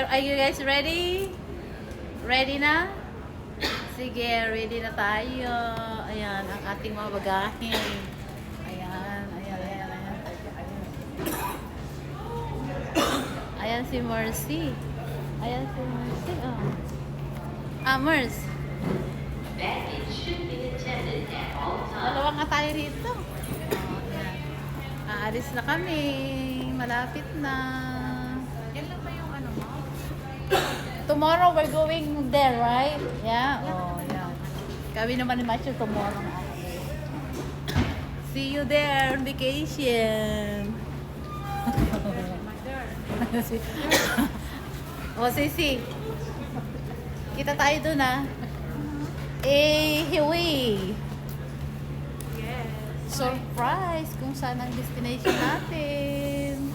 are you guys ready? Ready na? Sige, ready na tayo. Ayan, ang ating mga bagahe. Ayan, ayan, ayan, ayan. Ayan si Mercy. Ayan si Mercy, oh. Ah, Mers. Dalawa nga tayo rito. Oh, ayan. Aalis na kami. Malapit na. Yan lang ba yung ano mo? Tomorrow we're going there, right? Yeah? Oh, yeah. Kami naman ni Macho tomorrow. See you there on vacation. Oh, Sisi. Kita tayo dun, ah. Hiwi. Yes. Surprise kung saan ang destination natin.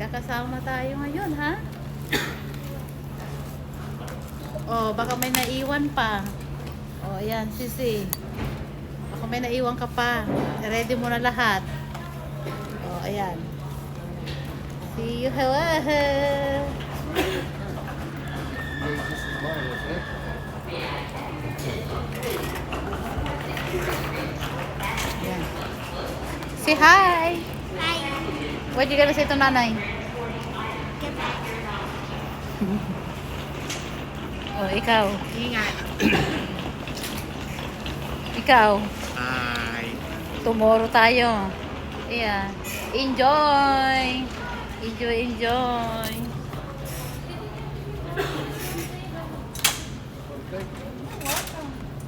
Kakasama tayo ngayon, ha? Oh, baka may naiwan pa. Oh, ayan, Sisi. Baka may naiwan ka pa. Ready mo na lahat. Oh, ayan. See you, hello. Ayan. Say hi. Hi. What you gonna say to nanay? Goodbye. Oh, ikaw. Ingat. Ikaw. Hi. Tomorrow tayo. Ayan. Enjoy. Enjoy, enjoy.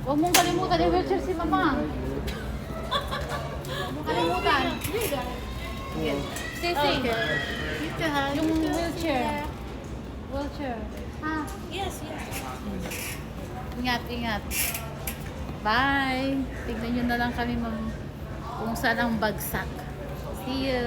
Huwag mong kalimutan yung wheelchair si mama. Huwag mong kalimutan. Sisi. Yung wheelchair. Wheelchair. Ha? Yes, yes. Ingat, ingat. Bye. Tignan nyo na lang kami kung saan ang bagsak. See you.